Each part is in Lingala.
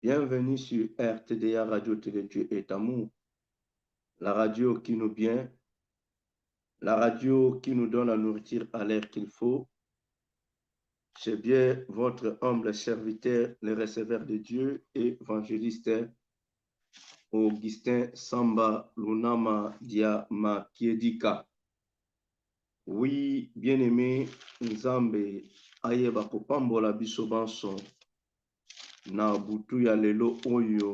Bienvenue sur RTDA Radio Télé Dieu est amour, la radio qui nous bien, la radio qui nous donne la nourriture à l'air qu'il faut. C'est bien votre humble serviteur, le receveur de Dieu, évangéliste Augustin Samba Lunama Diama Kiedika. Oui, bien-aimé, Nzambe ayeba kopambola biso banso na butu ya lelo oyo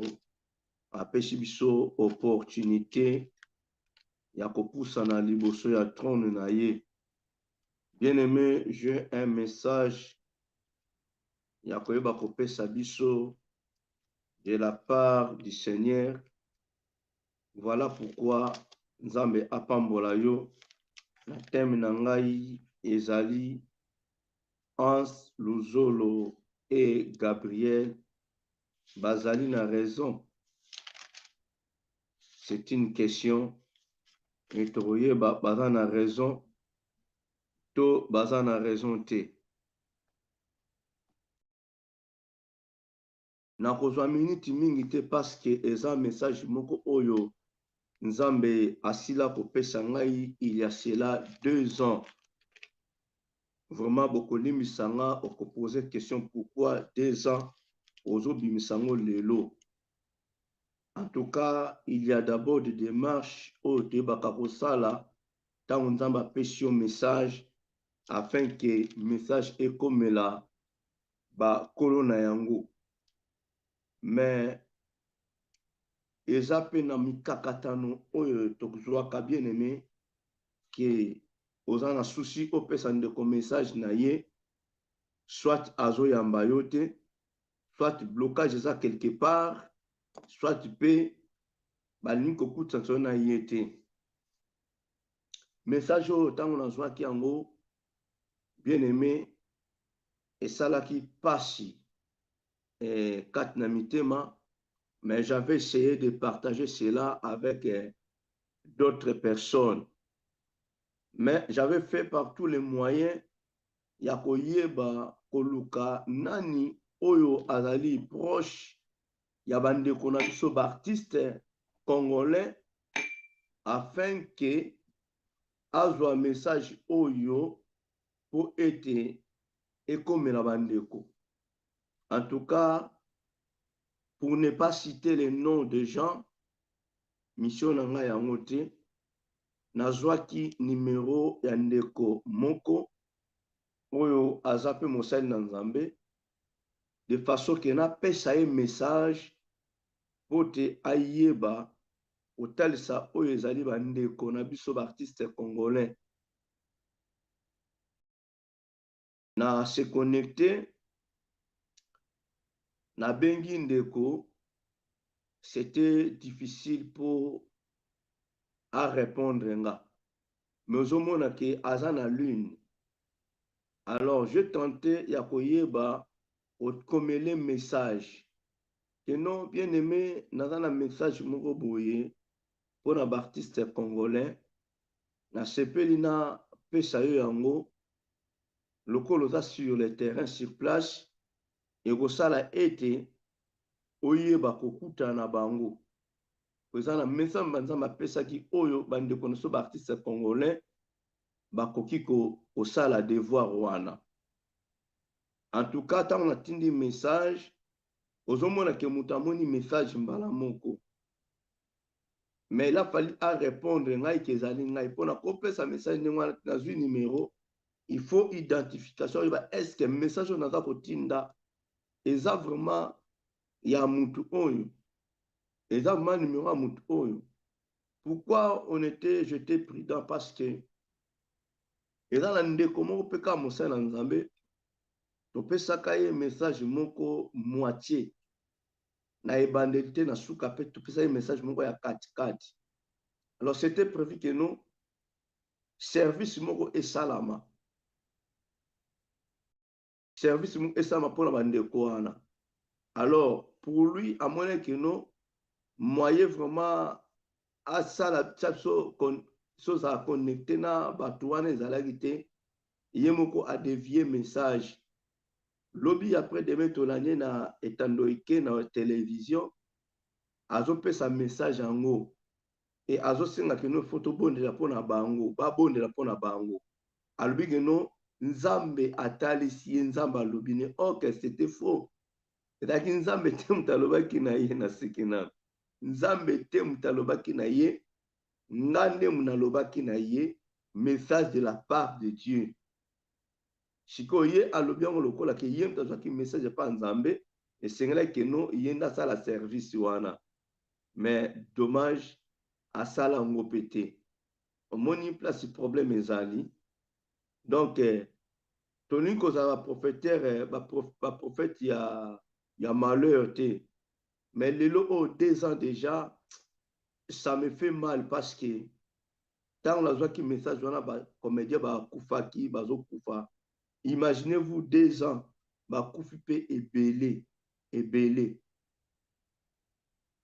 apesi biso opportunité ya kopusa na liboso ya trône na ye. Bien-aimé, j'ai un message ya koyeba kopesa biso de la part du Seigneur. Voilà pourquoi Nzambe apambola yo. Na thème na ngai ezali Hans Luzolo et Gabriel bazali na raison. C'est une question. Et toyeba baza na raison to baza na raison te. Na kozwa minute mingi te parce que eza message moko oyo Nzambe asila kopesa ngai il y a cela 2 ans. Vraiment beaucoup limisanga oko poser question pourquoi 2 ans ozo bimisango lelo. En tout cas, il y a d'abord des démarches au debaka kosala tant Nzambe apesi message afin que message ekomela ba kolona yango. Mais eza pe na mikakatano oyo tokozwaka bien aimé que oza na souci opesa ndeko message na ye soit azoyamba yo te, soit blocage eza quelque part, soit pe balingi kokutisa so na ye te. Message oyo ntango nazwaki yango bien aimé esalaki pasi kati na mitema, mais j'avais essayé de partager cela avec d'autres personnes. Mais j'avais fait par tous les moyens ya koyeba koluka nani oyo azali proche ya bandeko na biso baartiste congolais afin que azwa message oyo po ete ekomela bandeko. En tout cas, pour ne pas citer les noms de gens, mission na ngai yango te, nazwaki numéro ya ndeko moko oyo aza pe mosali na Nzambe de façon que napesa ye message po te ayeba kotalisa oyo ezali bandeko na biso baartiste congolais na se connecter na bengi ndeko. C'était difficile pour à répondre nga, mais ozomona ke aza na lune. Alors je tentais ya koyeba okomele message que non bien aimé naza na message moko boye pour na artiste congolais na sepeli na pesa yo yango lokolo za sur le terrain sur place et kosala ete oyeba kokutana na bango. Eza na message Nzambe apesaki oyo bandeko na so baartiste congolais bakoki kosala devoir wana. En tout cas, tant on a tindi message, ozomona ke mutu amoni message mbala moko. Mais il a fallu à répondre ngai kezali ngai pona kopesa message ndengwa na zwi numéro, il faut identification. Est-ce que message on a kotinda eza vraiment ya mutu oyo? Eza vraiment numéro à mutu oyo? Pourquoi j'étais prudent? Parce que eza na ndeko moko peka mosala na Nzambe topesaka ye message moko moitié na ebandeli na suka pe topesa ye message moko ya kati. Alors c'était prévu que nous service moko esalama pour la bandeko wana. Alors pour lui à moins que nous moyen vraiment à ça la chose à connecter na batu wana ezalaki te ye moko a dévier message. Lobby après demain tolanye na etandoike na télévision azopesa message yango et azosenga keno photo bondela mpona bango babondela mpona bango alobi keno nzambe atalisi ye nzambe alobi ne ok c'était faux ezalaki nzambe te moto alobaki na ye na seki nano nzambe te moto alobaki na ye nga nde moto alobaki na ye message de la part de Dieu sikoyo ye alobi yango lokola ke ye moto azwaki message pa nzambe esengelaki keno ye nde asala service wana mais dommage asala yango pe te omoni place problème ezali donc tolingi kozala baprofetere baprophète ya malheur te mais lelo oyo 2 ans déjà ça me fait mal parce que ntango nazwaki message wana bacomédien bakufaki bazokufa imaginez-vous 2 ans bakufi mpe ebele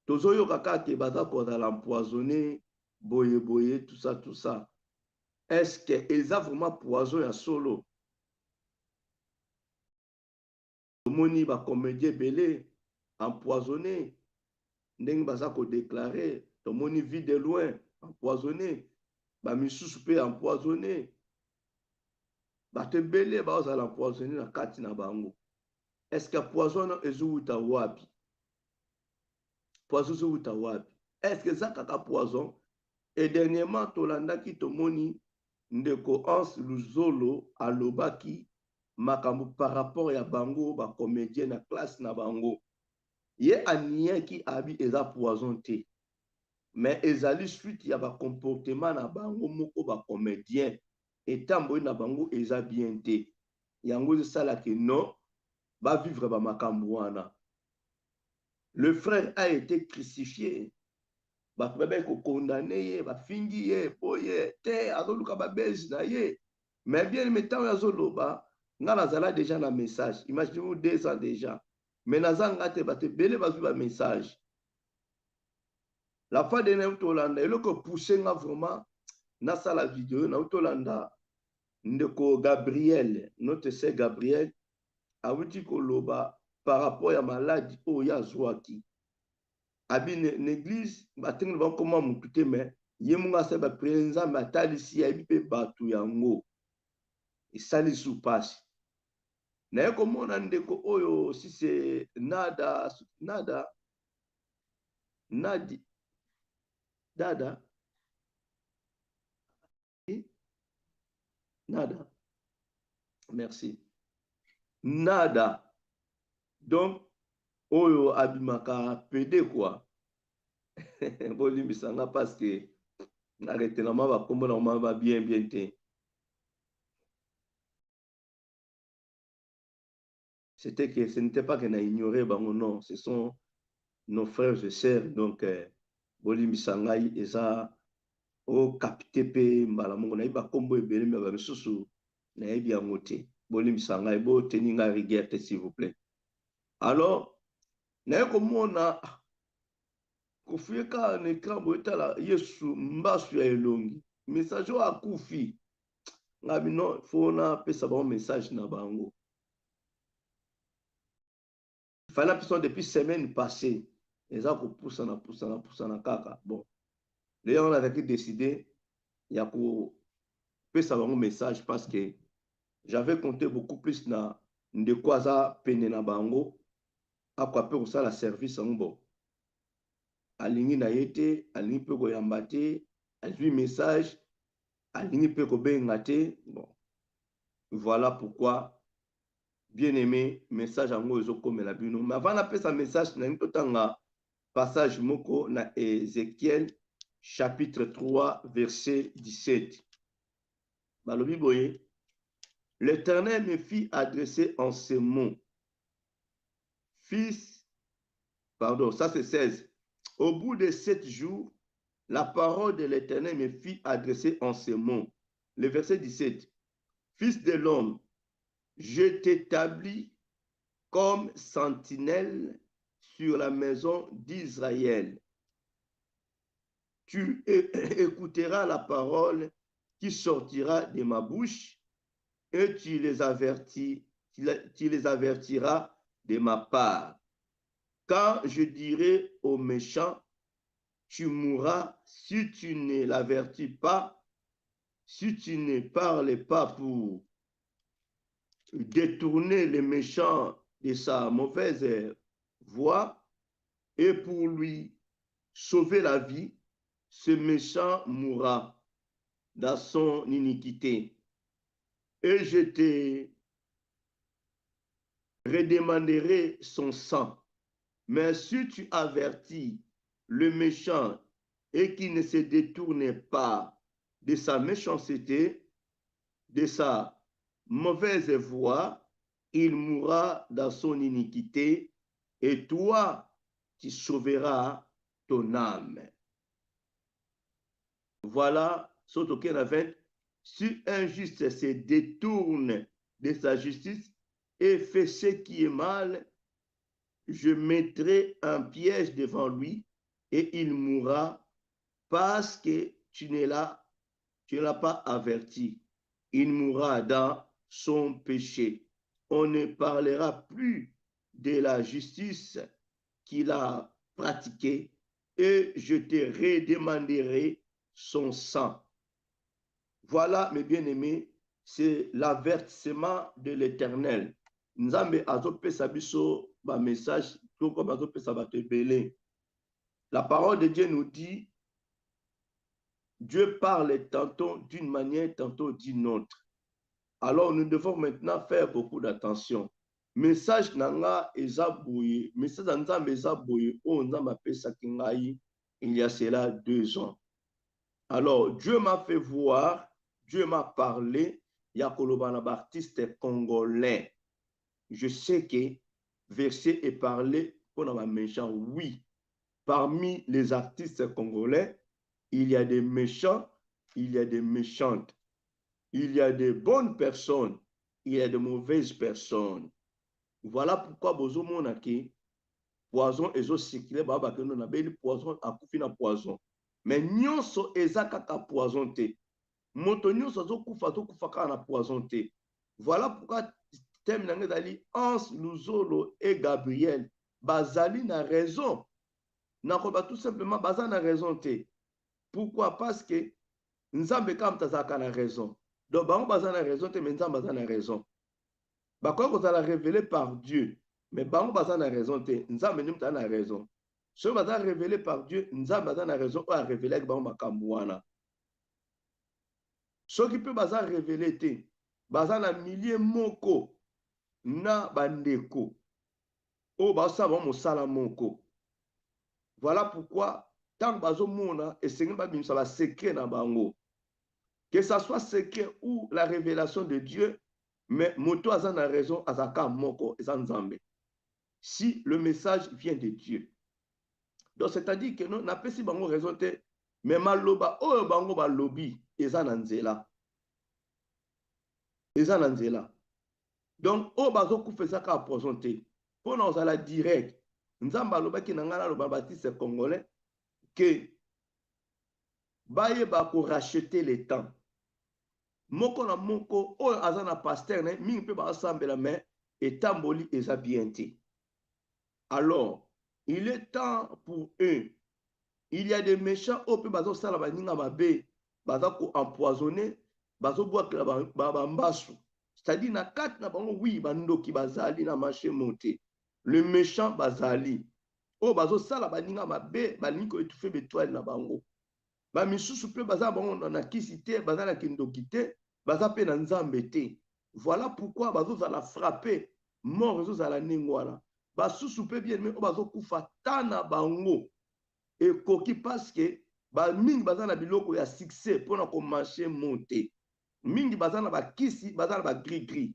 tozoyoka kaka ke baza kozala empoisonné boye tout ça est-ce que eza vraiment poison ya solo tomoni bacomédien ebele empoisonné ndenge baza kodéclare tomoni vie de loin empoisonné bamisusu mpe empoisonné bato ebele bazala empoisonné na kati na bango est-ce que poison ezowuta wapi poison ezowuta wapi est-ce que eza kaka poison et dernièrement tolandaki tomoni ndeko Hans Luzolo alobaki makambo par rapport ya bango bacomédien na classe na bango ye aniaki abi eza poison te mais ezali suite ya bacomportement na bango moko bacomédien etamboyi na bango eza bien te yango esalaki non bavivre bamakambo wana le frère a été crucifié bato babai kokondane ye bafingi ye boye te azoluka babezi na ye mais bien metango azoloba nga nazala déjà na message imaginez-vous 2 ans déjà mais nazanga te bato ebele bazwi bamessage la fois dernière tolanda eloko pousse nga vraiment nasala video na tolanda ndeko Gabriel notre sœur Gabriel awuti koloba par rapport ya maladi oyo azwaki abi l'église batengeli bakoma mutu te mais ye mungu asali bapriere nzambe atalisi ayebi mpe bato yango esali su pasi naye komona ndeko oyo si se nada merci nada donc oyo abimaka pede quoi bolimbisanga parce que arrêté na ma bakombo na ma ba bien te c'était que ce n'était pas que na ignorer bango non ce sont nos frères et sœurs donc bolimbisanga eza o capté pe mbala mongo na iba kombo ebele me ba misusu na yebi yango te bolimbisanga ebo teninga rigueur s'il vous plaît alors na komona kufika na écran boetala yesu mbasu ya elongi message oyo akufi ngabi no fona pesa bango message na bango fala pesa depuis semaine passée eza kopusana kaka bon leo on avait décidé ya kopesa bango message parce que j'avais compté beaucoup plus na ndeko aza pene na bango akwa pe kosala service yango bon alingi na ye te alingi mpe koyamba te azwi message alingi mpe kobenga te bon voilà pourquoi bien aimé message yango ezokomela bino mais avant napesa message nalingi totanga passage moko na Ézéchiel chapitre 3 verset 17 balobi boye l'Éternel me fit adresser en ces mots fils pardon ça c'est 16 au bout de 7 jours, la parole de l'Éternel me fit adresser en ces mots. Le verset 17. Fils de l'homme, je t'établis comme sentinelle sur la maison d'Israël. Tu écouteras la parole qui sortira de ma bouche et tu les avertiras tu les avertiras de ma part. Quand je dirai aux méchants, tu mourras, si tu ne l'avertis pas, si tu ne parles pas pour détourner les méchants de sa mauvaise voie et pour lui sauver la vie, ce méchant mourra dans son iniquité. Et je te redemanderai son sang. Mais si tu avertis le méchant et qu'il ne se détourne pas de sa méchanceté, de sa mauvaise voie, il mourra dans son iniquité et toi, tu sauveras ton âme. Voilà, Sotoken 20. Si un juste se détourne de sa justice et fait ce qui est mal, je mettrai un piège devant lui et il mourra parce que tu ne l'as pas averti. Il mourra dans son péché. On ne parlera plus de la justice qu'il a pratiquée et je te redemanderai son sang. Voilà, mes bien-aimés, c'est l'avertissement de l'Éternel. Nzambe azopesa biso ba message tout comme azopesa bato ebele. La parole de Dieu nous dit, Dieu parle tantôt d'une manière, tantôt d'une autre. Alors nous devons maintenant faire beaucoup d'attention. Message nanga ezabouye, message nzambe ezabouye, o nzambe apesa kingai il y a cela 2 ans. Alors Dieu m'a fait voir, Dieu m'a parlé, Yakolobana baptiste congolais. Je sais que verset est parlé pour les méchants. Oui, parmi les artistes congolais, il y a des méchants, il y a des méchantes. Il y a des bonnes personnes, il y a de mauvaises personnes. Voilà pourquoi bozo monaki poison ezo circuler baba que nous avons poison akufi na poison. Mais nyonso ezakaka poison te. Moto nyonso zo kufa na poison te. Voilà pourquoi thème na ngezali Hans Luzolo et Gabriel bazali na raison. Na koba tout simplement bazali na raison te. Pourquoi? Parce que nzambe kam tazaka na raison. Donc bango bazali na raison te, mais nzambe bazali na raison. Bakoki kozala révélé par Dieu, mais bango bazali na raison te, nzambe ndi mutala na raison. Soki bazali révélé par Dieu, nzambe bazali na raison oyo arévélaki bango makambo wana. Soki mpe bazali révélé te, bazali na milie moko na bandeko oyo bazosala bango mosala moko. Voilà pourquoi tant bazomona esengeli babimisa basekret na bango, que ça soit secret ou la révélation de Dieu, mais moto aza na raison azaka moko eza nzambe. Si le message vient de Dieu. Donc c'est-à-dire que non napesi bango raison te, mais maloba oyo bango balobi eza na nzela. Eza na nzela. Donc oyo bazokufa ezaka poison te. Pona ozala direct. Nzambe alobaki na ngana loba baptiste congolais que bayeba ko racheter le temps. Moko na moko oyo aza na pasteur ne mingi pe basambela mais etamboli eza bien te. Alors il est temps pour eux. Il y a des méchants au peu bazo sala baninga mabe baza ko empoisonner bazo boakela bambasu. C'est-à-dire na kat na bango oui bandoki bazali na marché monté. Le méchant bazali o bazo sala baninga mabe balingo étouffer bétoile na bango. Ba misusu pe baza bango na kisité baza na kindoki te baza pe na nzambe te. Voilà pourquoi bazo zala frapper mort zo zala ningwana. Basusu pe bien mais o bazo kufa tana bango. Et koki parce que ba mingi baza na biloko ya succès pona ko marché monter. Mingi baza na ba kisi baza na ba gris.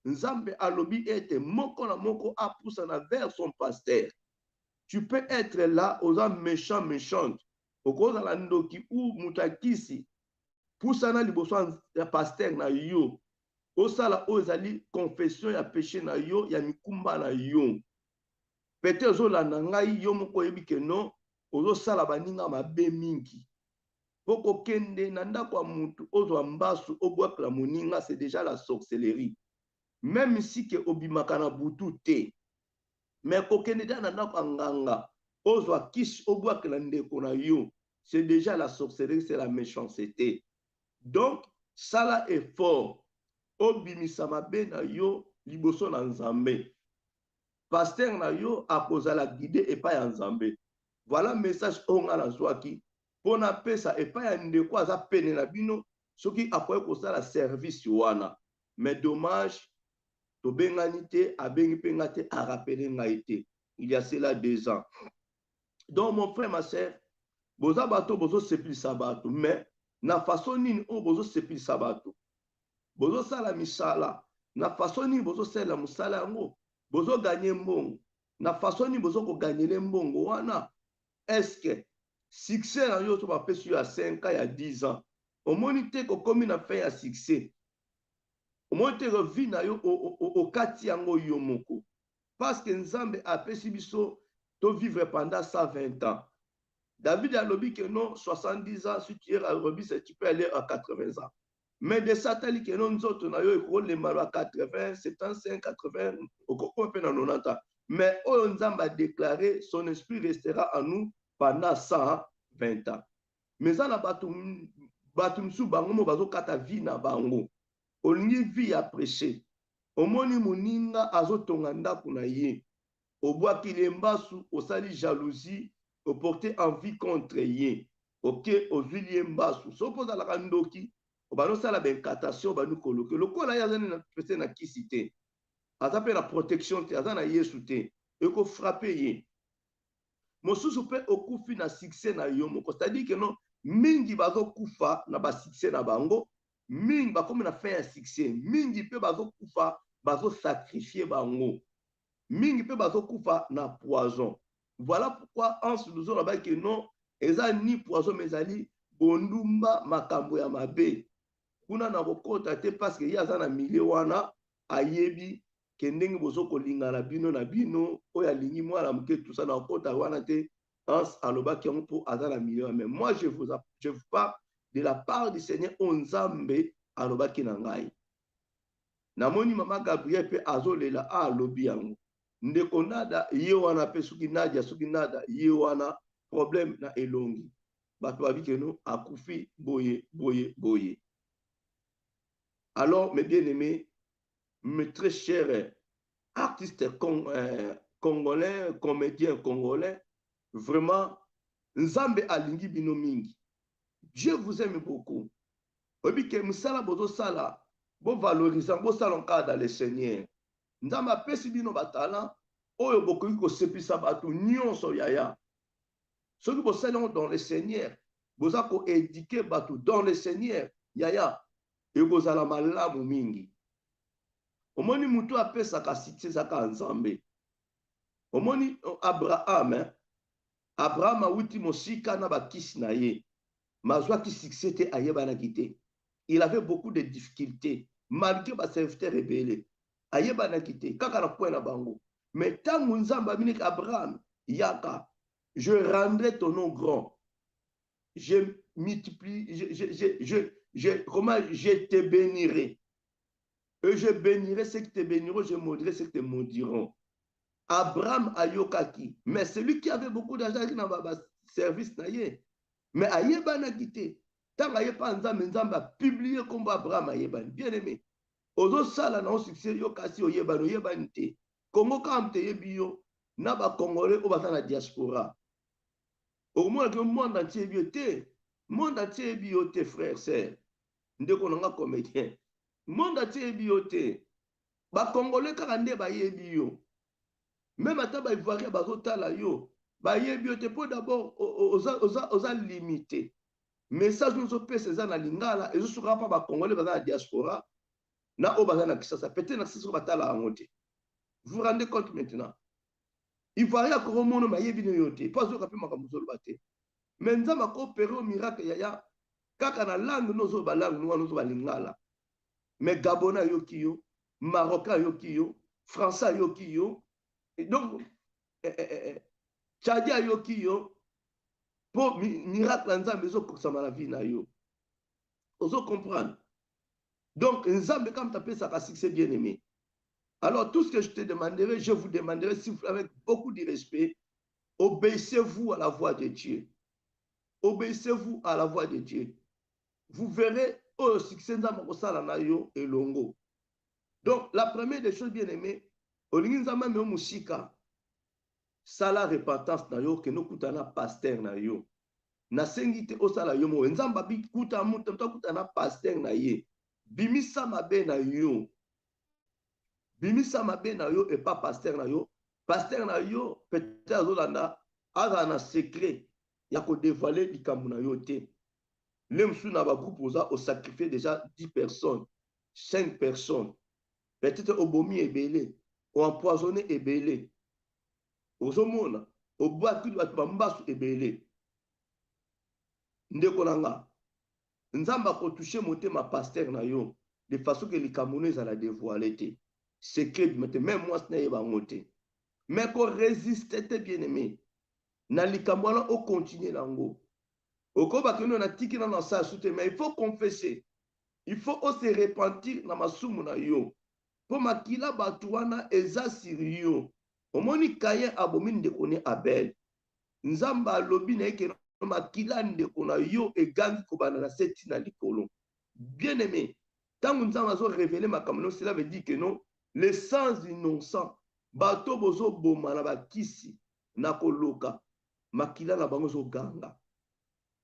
Nzambe alobi ete moko na moko a poussa na vers son pasteur. Tu peux être là aux hommes méchants. Au cause de la ndoki ou mutakisi poussa na liboso ya pasteur na yo. Osala ozali confession ya péché na yo ya mikumba na yo. Peut-être ozolanda ngai yo moko yebi ke non ozosala baninga mabe mingi. Poko kende na ndako ya mutu ozwa mbasu obwakela moninga, c'est déjà la sorcellerie. même si que obimaka na butu te mais kokende na ndako nganga ozwa kisi obwakela ndeko na yo, c'est déjà la sorcellerie, c'est la méchanceté. Donc sala effort obimisa mabe na yo liboso na Nzambe. Pasteur na yo akozala guide epai ya Nzambe. Voilà message onga na zwaki pona pesa epai ya ndeko aza pene na bino soki akoye kosala service wana. Mais dommage tobengani te abengi penga te arapele ngai te. Il y a cela 2 ans. Donc mon frère ma sœur, boza bato bozo sepelisa bato, mais na façon nini o bozo sepelisa bato. Bozo sala misala na façon nini bozo sala musala yango. Bozo gagner mbongo na façon nini bozo ko gagner mbongo wana. Est-ce que succès na yo to ba pesi yo à 5 ans ya 10 ans. Omoni te ko komi na fin ya succès. Omoni te ko vie na yo o kati yango yo moko. Parce que Nzambe a pesi biso to vivre pendant 120 ans. David a lobby que non 70 ans si tu es à Robis tu peux aller à 80 ans. Mais de Satan que non nous autres na yo ko le malo à 80, 75, 80 au ko pe na 90 ans. Mais Nzambe a déclaré son esprit restera en nous pendant 120 ans. Mais ça na batum su bango mo bazo kata vie na bango. Olingi vie à prêcher. Omoni muninga azotonga ndako na ye. Obwaki lembasu osali jalousie oporter envie contre ye. Ok, ozwili mbasu. Sopoza la kandoki obano sala benkatation banu koloke. Lokola ya zani na pese na kisite. Azape la protection te azana yesu te. Eko frapper ye. Mosusu pe okufi na succès na yo moko. C'est-à-dire que non mingi bazo kufa na ba succès na bango. Mingi bakomi na fin ya succès. Mingi pe bazo kufa bazo sacrifier bango. Mingi pe bazo kufa na poison. Voilà pourquoi en se disant là-bas que non, eza ni poison mais ali bondumba makambo ya mabe. Kuna na kokota te parce que yaza na milieu wana ayebi kendenge bozo kolinga na bino oya lingi mwana muke tout ça na kokota wana te ans aloba ki pour aza na milieu mais moi je vous parle de la part du Seigneur Nzambe aloba ki na ngai. Namoni mama Gabriel pe azolela alobi yango. Ndeko nada ye wana pe suki nada ye wana problème na elongi. Bato babi ke no akufi boye. Alors mes bien-aimés, mes très chers artistes congolais, comédiens congolais, vraiment Nzambe alingi bino mingi. Dieu vous aime beaucoup. Obi ke musala bozo sala bon valorisant bon salon dans le Seigneur. Nzambe apesi bino batala oyo bokoki kosepisa bato nyonso yaya. Soki bosalon dans le Seigneur, boza ko éduquer bato dans le Seigneur yaya ekozala malamu mingi. Omoni mutu apesaka succès aka Nzambe. Omoni Abraham awuti mosika na bakisi na ye. Mazwaki succès te ayebana kite. Il avait beaucoup de difficultés malgré ba serviteur rebelle. Ayebana kite kaka na point na bango. Mais tant Nzambe aminik Abraham yaka, je rendrai ton nom grand. Je multiplie, je te bénirai. Et je bénirai ceux qui te béniront, je maudirai ceux qui te maudiront. Abraham ayokaki, mais celui qui avait beaucoup d'argent qui n'a pas service naye. Mais ayebana kite. Tant ayepa Nzambe a publié comme Abraham ayebana. Bien aimé. Ozo sala na succès yo kasi oyebana te. Congo kamte yebi yo na ba Congolais o bata na diaspora. Au moins que monde entier bioté, monde entier bioté frère sœur. Ndeko nanga comédien. Monde entier bioté. Ba Congolais kaka nde ba yebi yo. Même ata ba Ivoirien bazotala yo, ba yebi yo te po d'abord oza limité. Message nous opese eza na lingala ezo suka pa ba Congolais baza na diaspora na o baza na Kisasa. Peut-être na Kisasa batala angote. Vous vous rendez compte maintenant? Il va y avoir un monde qui est venu pas au capé makamuzolo bate. Mais nous avons opéré au miracle yaya. Kaka na langue nous avons langue nous avons lingala. Mais Gabonais yokiyo, Marocain yokiyo, Français yokiyo. Et donc Tchadia yokiyo. Pour miracle nzambe zo kusama la vie na yo. Ozo comprendre. Donc nzambe comme tu appelles ça succès bien aimé. Alors, tout ce que je te demanderai, je vous demanderai, si vous, avec beaucoup de respect, obéissez-vous à la voix de Dieu. Obéissez-vous à la voix de Dieu. Vous verrez au succès et longo. Donc, la première des choses bien aimées, olinginzama me musika, sala repentance na yo, que nous kutana pasteur na yo. Na sengite osala yo mo, nzamba bi kuta muta, kutana pasteur na ye. Bimisa mabe na yo. Bimisa mabe na yo et pas pasteur na yo. Pasteur na yo, peut-être azolanda, aza na secret, ya ko dévoiler likambu na yo te. L'homme sous na ba groupe osa au sacrifier déjà 10 personnes, 5 personnes. Peut-être au bomi ebele, au empoisonné ebele. Ozomona, au bois tout ba mbasu ebele. Ndeko nanga. Nzamba ko toucher motema pasteur na yo de façon que likambu na za la dévoiler te. Secret même moi ce n'est pas monté. Mais qu'on résiste bien aimé. Na likambu na o continuer nango. Okoba que nous na tiki na sa soute, mais il faut confesser. Il faut aussi se repentir na masumu na yo. Po makila batuana eza sirio. Omoni Kayen abomine de kone Abel. Nzamba lobi na eke makila nde kona yo egangi kobana na seti na likolo. Bien aimé. Tant que nous avons révélé ma caméra, cela veut dire que non, les sans innocents, bato bozo boma na bakisi na koloka makila na bango zo ganga.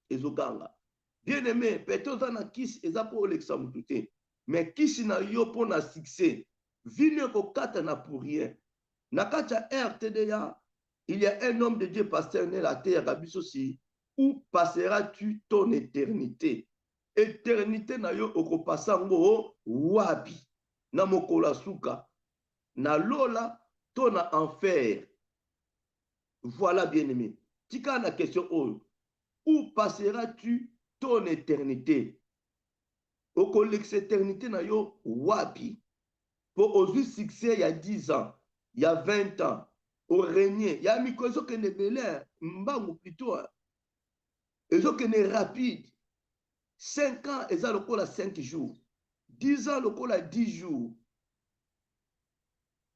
Ezoganga. Bien aimé, peut-être na kisi eza pour l'examen tout. Mais kisi na yo pour na succès. Vine ko kata na pour rien. Na kacha RTDA, il y a un homme de Dieu pasteur né la terre Gabiso si. Où passeras-tu ton éternité? Éternité na yo okopasango wapi na mokola suka na lola to na enfer. Voilà bien aimé. Tika na question oyo. Où passeras-tu ton éternité? Okolex éternité na yo wapi? Pour aujourd'hui succès il y a 10 ans, il y a 20 ans, au régner, il y a mikozo que ne belé, mbangu plutôt. Ezo que ne rapide. 5 ans, ils ont le col à 5 jours. 10 ans, le col à 10 jours.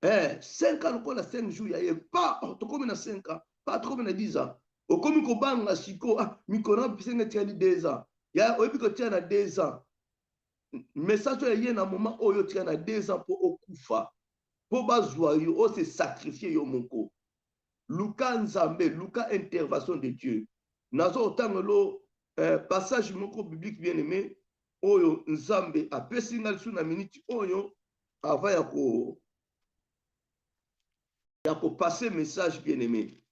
5 ans, le col à 5 jours. Il n'y a pas, tu comme à 5 ans, pas trop à 10 ans. Au comme il y a Chico, Mikona, puis il y a 2 ans. Il y a un 2 ans. Mais ça, il y a un moment où il y a 2 ans pour Okufa. Pour Bazoyer, pour se sacrifier au Moko. Luka Nzambe, Luka intervention de Dieu. Nazo autant le passage moko biblique bien aimé, oyo Nzambe a pesingal sous na minute oyo avant ya ko passer message bien aimé.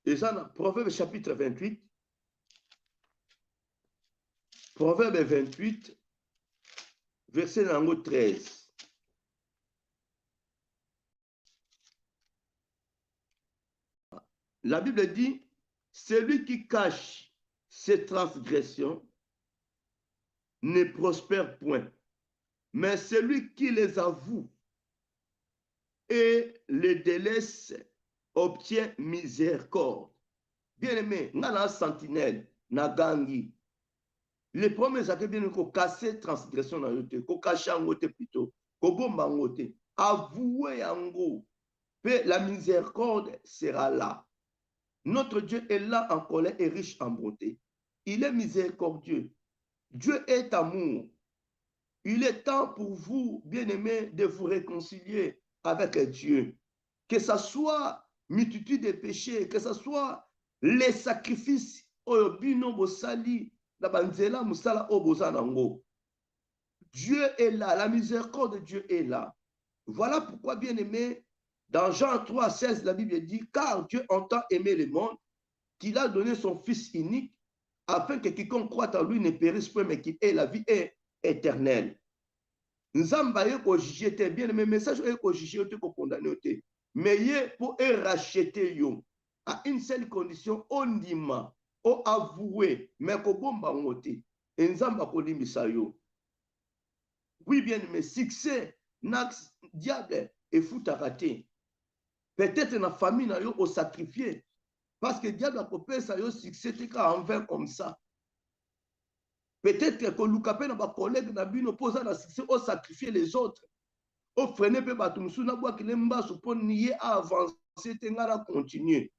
Et ça dans Proverbe chapitre 28. Proverbe 28 verset 13. La Bible dit, celui qui cache ses transgressions ne prospère point, mais celui qui les avoue et les délaisse obtient miséricorde. Bien aimé, na la sentinelle, na gangi. Les premiers actes bien ko casser transgression na yote, ko cacher ngote plutôt, ko bomba ngote, avouer yango, et la miséricorde sera là. Notre Dieu est là en colère et riche en bonté. Il est miséricordieux. Dieu est amour. Il est temps pour vous, bien-aimés, de vous réconcilier avec Dieu. Que ce soit multitude de péchés, que ce soit les sacrifices, Dieu est là, la miséricorde de Dieu est là. Voilà pourquoi, bien-aimés, dans Jean 3, 16, la Bible dit, car Dieu entend aimer le monde, qu'il a donné son Fils unique, afin que quiconque croit en lui ne périsse point, mais qu'il ait la vie éternelle. Nzamba ye ko juger te bien, mais message ye ko juger te ko condamner te. Mais ye pour racheter yo à une seule condition, on dima, on avouer, mais ko bomba ngote. Nzamba ko limbisa yo. Oui bien, mais succès, nax diable et fout à rater. Peut-être na famille na yo au sacrifier. Parce que diable a coupé ça yo succès te ka envers comme ça. Peut-être que l'Ukape n'a pas collègue n'a bino posa na succès au sacrifier les autres. Au freiner pe batumsu na bois qu'il aime bas pour nier à avancer tengara continuer.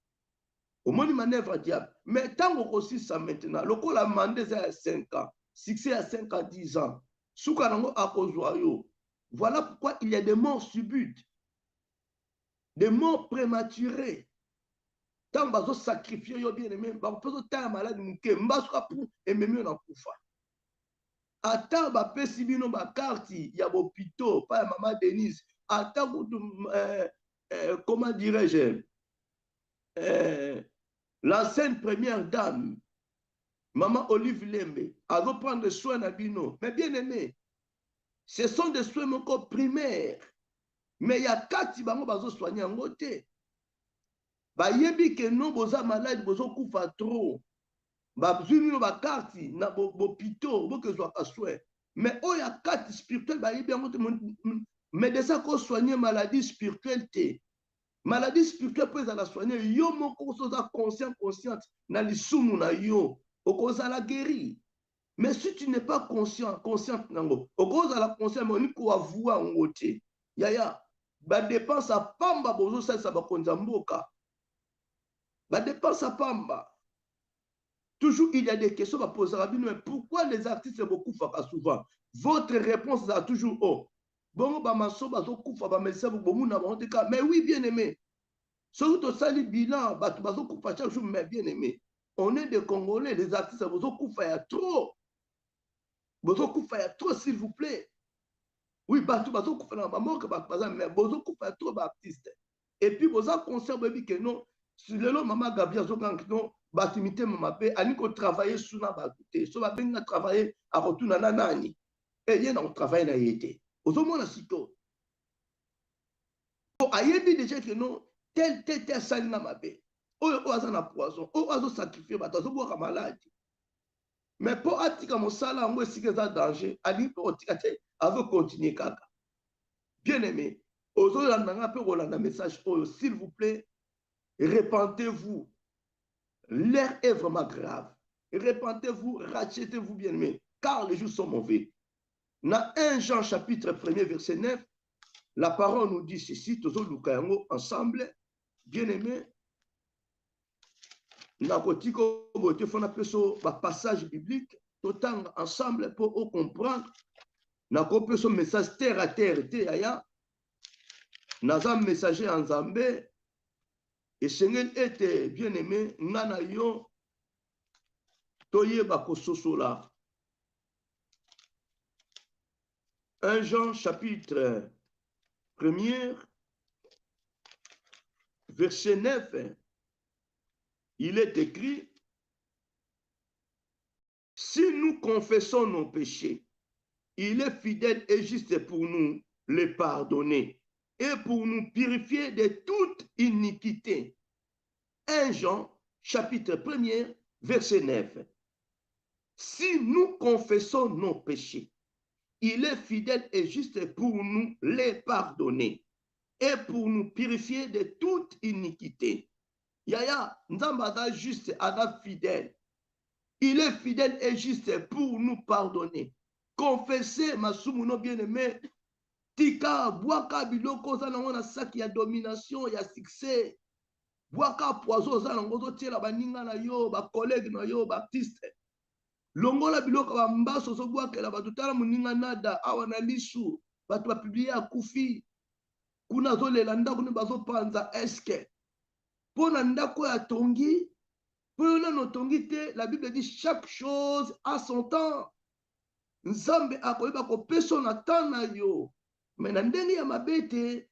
Au moins une manœuvre diable. Mais tant qu'on aussi ça maintenant, le col a mandé ça à 5 ans, succès à 5 à 10 ans. Soukarango a kozoyo. Voilà pourquoi il y a des morts subites, des morts prématurées. Tant bazo sacrifier yo bien aimé, ba peut tant malade muke, mbasuka pour aimer na kufa. Ata ba pesi bino ba carte ya bopito pa ya maman Denise, ata comment dirais-je, l'ancienne première dame maman Olive Lembe, elle va prendre soin de bino. Mais bien aimé, ce sont des soins encore primaires. Mais il y a 4 bango bazo soigner en côté. Ba yebi que non boza malade bozo kufa trop. Ba zuni ba carte na bopito bo que soit soin. Mais oh ya 4 spirituel ba yebi en côté mais de ça qu'on soigner maladie spirituelle té. Maladie spirituelle peut la soigner yo moko soza consciente na lisumu na yo. Okoza la guérir. Mais si tu n'es pas consciente nango, okoza la conscience mais ko avouer en côté. Yaya, ba dépense à pamba bozo ça ba konza mboka. Ba dépense à pamba. Toujours il y a des questions à poser à mais pourquoi les artistes beaucoup font souvent? Votre réponse est toujours oh. Bon ba maso bazo kufa ba médecin bomu na ba cas. Mais oui bien aimé. Surtout sali bilan ba bazo kufa chaque jour mais bien aimé. On est des Congolais, les artistes bazo kufa ya trop. Bazo kufa ya trop s'il vous plaît. Oui, bazo kufa na mort que ba mais bazo kufa ya trop ba artiste. Et puis bazo concert baby que non. Si le long maman Gabriel Zogan non batimité mama pe ani ko travailler sous na bakuté. So ba benga travailler à retourner na nani. Et bien on travaille na yété. Ozo mona siko. Bon ayebi déjà que non tel sali na mabe. O azana poison, o azo sacrifier ba zo boka malade. Mais pour atika mosala ngo esike za danger, ali ko tika te avo continuer kaka. Bien aimé, ozo landa pe rolanda message oyo s'il vous plaît, répentez-vous. L'air est vraiment grave. Répentez-vous, rachetez-vous bien aimé, car les jours sont mauvais. Dans 1 Jean chapitre 1er verset 9, la parole nous dit ceci, tozo lukayango ensemble, bien aimé. Nakotiko bote fona peso ba passage biblique total ensemble pour comprendre. Nako peso message terre à terre te aya. Nazam messager en Zambé et Seigneur était bien aimé ngana yo toyeba kososola. 1 Jean chapitre 1er verset 9. Il est écrit, si nous confessons nos péchés, il est fidèle et juste pour nous les pardonner et pour nous purifier de toute iniquité. 1 Jean, chapitre 1er, verset 9. Si nous confessons nos péchés, il est fidèle et juste pour nous les pardonner et pour nous purifier de toute iniquité. Yaya, Nzambada juste, Ada fidèle. Il est fidèle et juste pour nous pardonner. Confessez, ma soumouno bien-aimé, tika, boaka biloko, zanangona sak, ya domination, ya succès. Boaka poison, zanangozo, tiela, baninga na yo, ba collègue na yo, ba artiste. Longola biloko, ba mbaso, so boaka, la batutala muninga nada, awana lisu, batu ba publié a kufi. Kuna zo le landa, kuna bazo panza, eske. Pona ndako ya tongi, pona no tongi te, la Bible dit chaque chose a son temps. Nzambe akoyeba ko peso na temps na yo. Mais na ndenge ya mabete,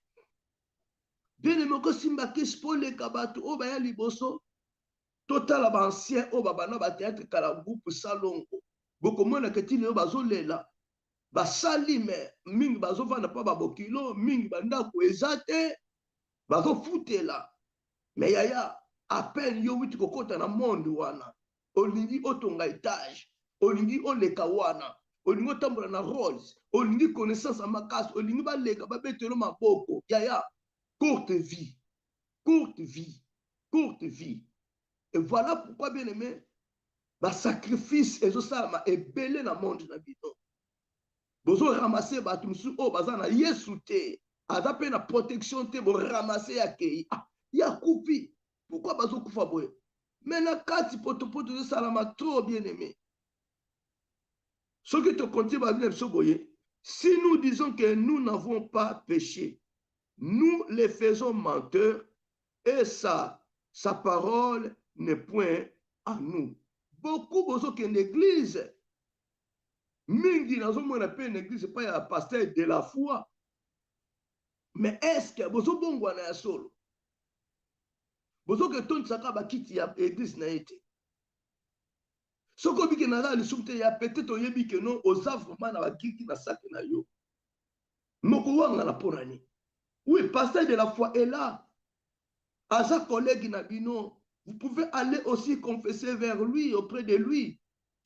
bien aimé ko simba kispole kabatu o baya liboso, total ba ancien o babana ba théâtre kala groupe salongo. Boko mona ke tili o bazolela. Ba sali me mingi bazovana pa ba bokilo, mingi bandako ezate, bazofutela. Mais yaya, à peine yo witi kokota na monde wana. Olingi otonga étage. Olingi oleka wana. Olingi otambola na Rolls. Olingi connaissance à makasi. Olingi baleka babetelo maboko. Yaya, courte vie. Courte vie. Courte vie. Et voilà pourquoi, bien aimé, ba sacrifice ezosalama ebele na monde na bino. Bozo ramasser bato musu o baza na Yesu te, aza pe na protection te, bo ramasser ya kei ya kufi. Pourquoi bazo kufa boye? Mais na kati potopoto ezosalama trop bien aimé. Ce que te compte ba bino biso boye, si nous disons que nous n'avons pas péché, nous les faisons menteurs et sa parole n'est point à nous. Beaucoup bozo que l'église mingi nazo mona pe l'église pas ya pasteur de la foi. Mais est-ce que bozo bongwa na solo? Bozo que ton saka ba kiti ya église na été. Soko biki na la lisumte ya peut-être oyebi que non aux vraiment na ba kiti na sac na yo. Moko wanga na ponani. Oui, pasteur de la foi est là. À sa collègue Nabino, vous pouvez aller aussi confesser vers lui, auprès de lui.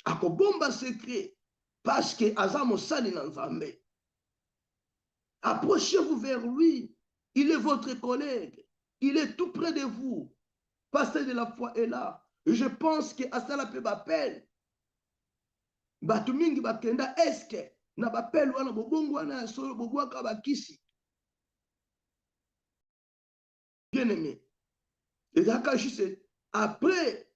Akobomba secret. Parce que Azamo Sali Nanzambe. Approchez-vous vers lui. Il est votre collègue. Il est tout près de vous. Pasteur de la foi est là. Et je pense que Asala peut m'appeler. Batumingi bakenda eske na bapel wana bobongo wana solo bobwaka bakisi. Bien aimé. Et après,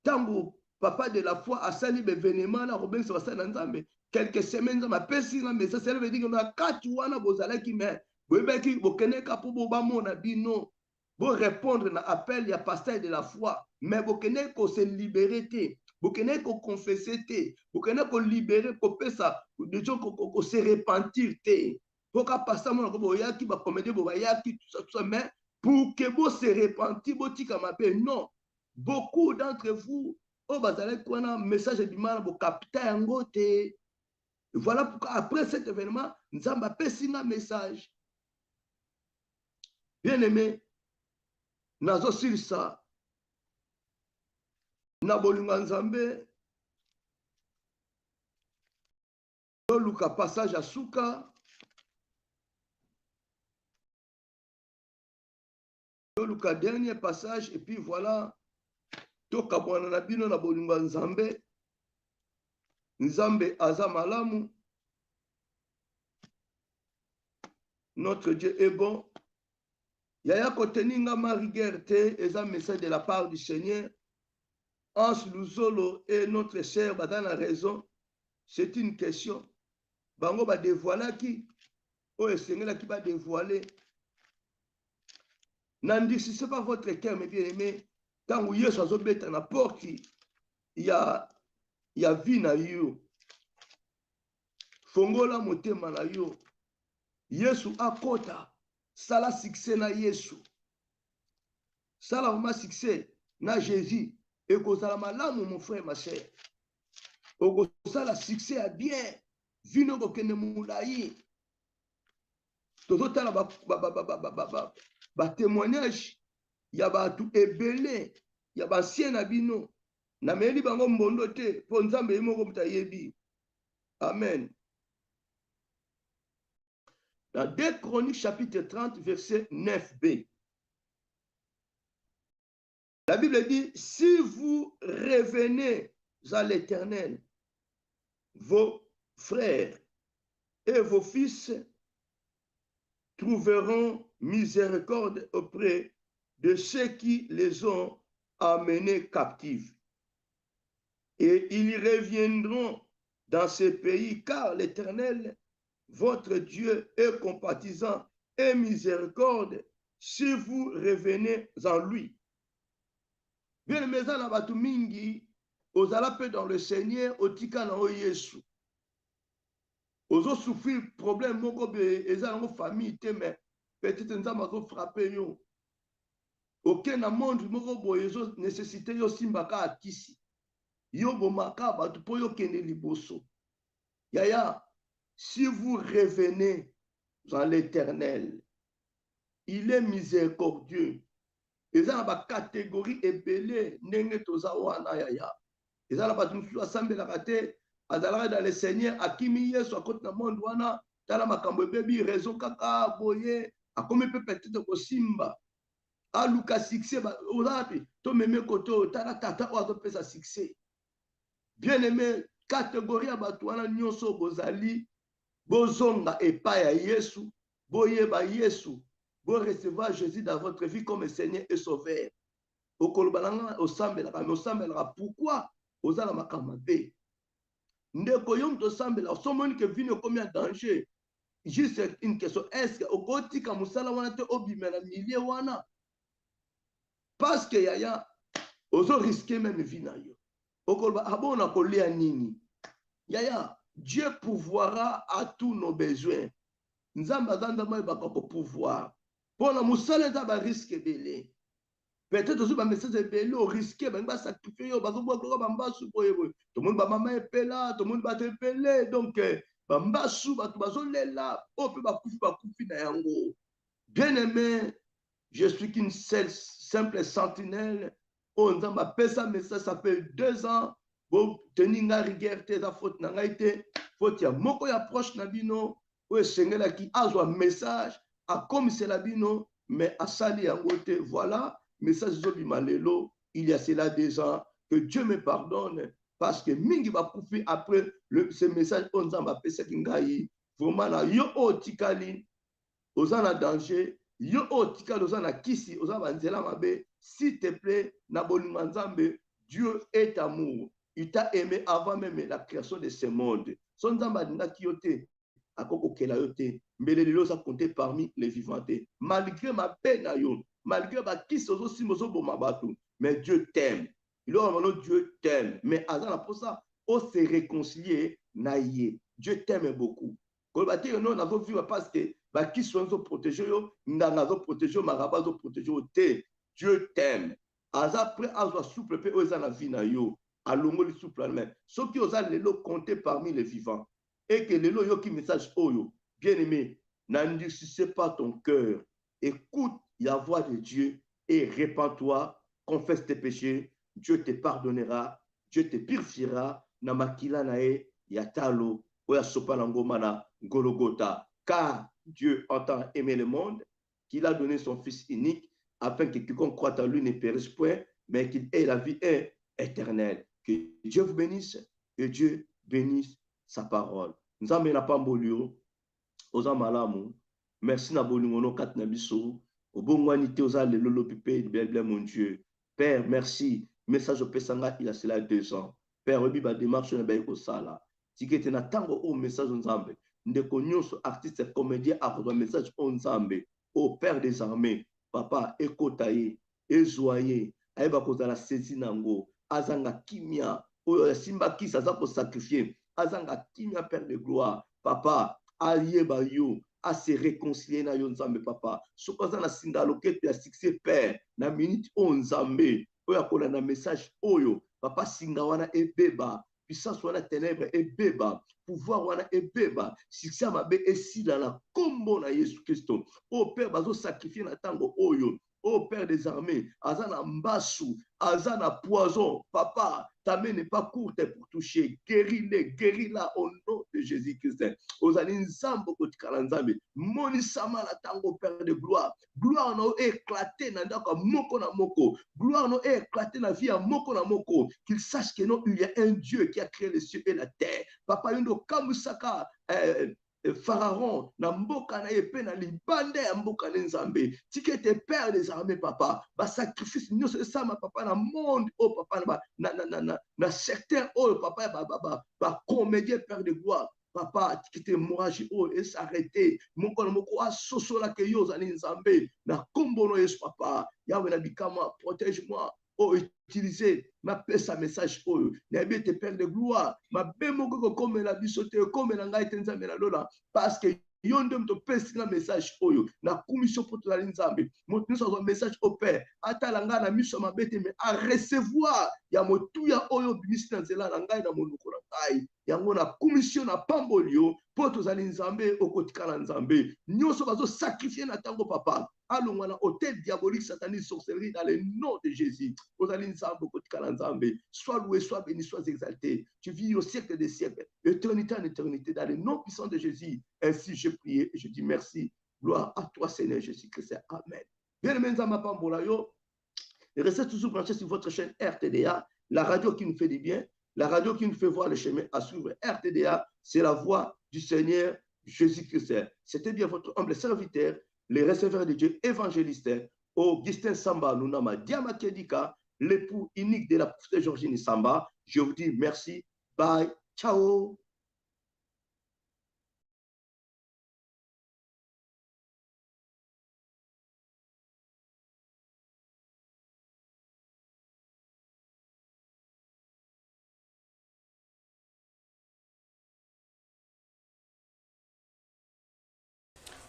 tango papa de la foi a sali l'événement na Robin Sébastien Nzambe, quelques semaines ma pesi na message ça veut dire que na kati wana bozalaki mais boyebaki bokeneka po bobamona bino bo répondre na appel ya pasteur de la foi mais bokene ko se libérer te bokene ko confesser te bokene ko libérer ko pesa de gens ko se repentir te poka pasteur mona ko boyaki ba comédie bo bayaki tout ça mais pour que vous se repentir, non. Beaucoup d'entre vous, oh, un message du mal, vous captez un côté. Voilà pourquoi après cet événement, nous avons un message. Bien aimé, nous avons sur ça. Nous avons Nzambe. Nous avons un passage à Souka. Le dernier passage, et puis voilà, toka bwana na bino na bolingo Nzambe, Nzambe aza malamu, notre Dieu est bon. Yaya koteninga mariguerre te, eza message de la part du Seigneur. Anse Luzolo et notre sœur Badan a raison, c'est une question. Bango ba dévoiler qui, oh Seigneur qui va dévoiler. Nandi, si ce n'est pas votre cœur, mes bien-aimés, quand vous y êtes à la porte, il y a vie na yo. Fongola motema na yo. Yesu akota. Sala succès na Yesu. Sala vraiment succès na Jésus. Et que ça malamu, mon frère, ma chère. Oko sala succès à bien. Vino bokene moulayi. Toto tala ba témoignage. Ya ba tout ebele. Ya ba sien na bino. Na meli bango mbondo te. Po nzambe yemoko mutayebi. Amen. Dans 2 Chroniques chapitre 30 verset 9b. La Bible dit, si vous revenez à l'Éternel, vos frères et vos fils trouveront miséricorde auprès de ceux qui les ont amenés captifs. Et ils reviendront dans ce pays, car l'Éternel, votre Dieu, est compatissant et miséricorde si vous revenez en lui. Bien aimé, na batu mingi, ozala pe dans le Seigneur, otika na o Yesu. Ozo souffrir problème moko be eza na famille te mais peut-être nzamba zo frapper yo. Aucun na monde moko boye zo nécessité yo simbaka akisi. Yo bomaka batu po yo kende liboso. Yaya, si vous revenez dans l'Éternel, il est miséricordieux. Eza na ba catégorie ebele ndenge toza wana yaya. Eza na batu musu asambelaka te azalaka dans le Seigneur akimi Yesu akoti na monde wana tala makambo ebebi raison kaka boye akomi pe peut-être kosimba aluka succès ozapi to meme koto tala tata o azopesa succès Bien-aimé, catégorie à Batouana Nyonso Bozali, Bozonga et Paya Yesu, Boyeba Yesu, Bo recevoir Jésus dans votre vie comme Seigneur et Sauveur. Au Kolobalanga, au Sambelaka, pourquoi Ozala Makamabe? Ndeko yom to Sambela, somoni que vino combien de danger? Juste une question, est-ce que au Gotika Musala wana te obimela milieu wana? Parce que yaya, ozo risquer même vie na yo. Au Koloba, abona kolia nini? Yaya, Dieu pourvoira à tous nos besoins. Nzamba zanda moi bakako pouvoir. Pour la musala za ba risque belé. Peut-être aussi ba message belé au risque ba sacrifier yo ba zo boka ba mbasu boye boye. Tout le monde ba mama epela, tout le monde ba te pelé donc ba mbasu ba to bazo lela, o pe ba kufi na yango. Bien-aimé, je suis qu'une simple sentinelle. Oh, nzamba pesa message ça fait 2 ans. Bon, teninga rigueur te za faute na ngaite, faute ya moko ya proche na bino. Oui, Seigneur qui a un message, a comme c'est la bino, mais a sali en côté. Voilà, message de Malelo, il y a cela 2 ans, que Dieu me pardonne, parce que mingi va couper après ce message, on s'en va passer kingaï. Vraiment, là, yo o tikali, ozana danger, yo o tikali, ozana kisi, ozana nzela mabe, s'il te plaît, na bolingo nzambe, Dieu est amour. Il t'a aimé avant même la création de ce monde. Son nzamba dinga kiyote. Mais les lois sont comptés parmi les vivants. Malgré ma peine, malgré ma qui mais Dieu t'aime. Dieu t'aime. Mais pour ça, on s'est réconcilié. Dieu t'aime beaucoup. Quand on a vu parce que qui sont protégés, on a protégé, Dieu t'aime. Après, on souple, on a vie na yo. Alongo le souple même. Ceux qui osent les lots comptés parmi les vivants. Et que les lots qui message oyo, bien-aimé, n'endurcissez pas ton cœur. Écoute la voix de Dieu et répands-toi, confesse tes péchés. Dieu te pardonnera, Dieu te purifiera. Namakila nae yatalo oya sopanangomana gologota. Car Dieu entend aimer le monde, qu'il a donné son Fils unique, afin que quiconque croit en lui ne périsse point, mais qu'il ait la vie éternelle. Que Dieu vous bénisse et Dieu bénisse sa parole. Nous avons pambolio, oza malamu. Merci na bolingono kat na biso. Obongwanité oza lelo pipe bien mon Dieu. Père, merci. Message au pesanga il a cela 2 ans. Père, obi ba démarche na baiko sala. Tikete na tango o message nzambe. Ndeko nyonso artiste comédien a reçu message o nzambe. Au Père des armées, papa ekotaye, ezoye, ayeba kozala saisi nango, azanga kimia, oyo simba kisa za ko sacrifier. Azanga kimia Père de gloire, papa, ayeba yo, à se réconcilier na yo nzambe papa. Sokoza na singa lokete ya succès Père, na minute o nzambe, oyo akola na message oyo, papa singa wana ebeba, puissance wana ténèbres ebeba, pouvoir wana ebeba, succès mabe esila na kombo na Yesu Christo. O Père bazo sacrifier na tango oyo. Ô Père des armées, Azana Mbassou, Azana Poison, papa, ta main n'est pas courte pour toucher. Guéris-les, guéris-la au nom de Jésus-Christ. Ozali Nzambo Kotikalanzambe, Monisama la tango Père de gloire. Gloire no éclaté na ndako moko na moko. Gloire no éclaté na vie à moko na moko. Qu'il sache que non, il y a un Dieu qui a créé les cieux et la terre. Papa Yundo Kamusaka, Pharaon, na mboka na epe na libande ya mboka na Nzambe. Tikete Père des armées, papa. Ba sacrifice nyonso esama papa na monde oh papa na certain oh papa ba comédien Père de gloire. Papa tikete moraji oh et s'arrêter. Moko na moko asoso la ke yo zali Nzambe. Na kombo no Yesu papa. Yawe na bikama protège-moi. Oh, utiliser ma paix sa message oh n'habite te Père de gloire ma bémoko comme la bisote comme la ngai tenza mela lola parce que yondem to pesi na message oyo na commission pour la nzambe motu so message au Père atalanga na miso mabete mais à recevoir ya motuya oyo bimisi na nzela na ngai na monoko na ngai yango na commission na pambolio po tozali nzambe okotikala nzambe nyonso bazo sacrifier na tango papa allons na hôtel diabolique satanique sorcellerie dans le nom de Jésus. Sois loué, sois béni, sois exalté. Tu vis au siècle des siècles, éternité en éternité, dans le nom puissant de Jésus. Ainsi, je prie et je dis merci. Gloire à toi, Seigneur Jésus-Christ. Amen. Bien-aimés, restez toujours branchés sur votre chaîne RTDA, la radio qui nous fait du bien. La radio qui nous fait voir le chemin à suivre. RTDA, c'est la voix du Seigneur Jésus-Christ. C'était bien votre humble serviteur, le receveur de Dieu évangéliste, Augustin Samba Nunama Diamakedika, l'époux unique de la prophétesse Georgine Samba. Je vous dis merci. Bye. Ciao.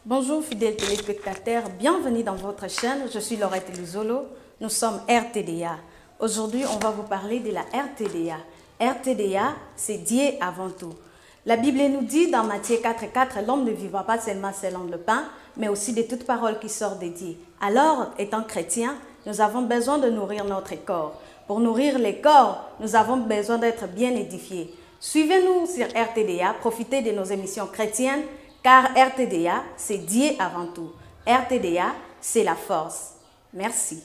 Bonjour fidèles téléspectateurs, bienvenue dans votre chaîne, je suis Laurette Luzolo, nous sommes RTDA. Aujourd'hui, on va vous parler de la RTDA. RTDA, c'est Dieu avant tout. La Bible nous dit dans Matthieu 4,4, l'homme ne vivra pas seulement selon le pain, mais aussi de toute parole qui sort de Dieu. Alors, étant chrétiens, nous avons besoin de nourrir notre corps. Pour nourrir les corps, nous avons besoin d'être bien édifiés. Suivez-nous sur RTDA, profitez de nos émissions chrétiennes, car RTDA, c'est Dieu avant tout. RTDA, c'est la force. Merci.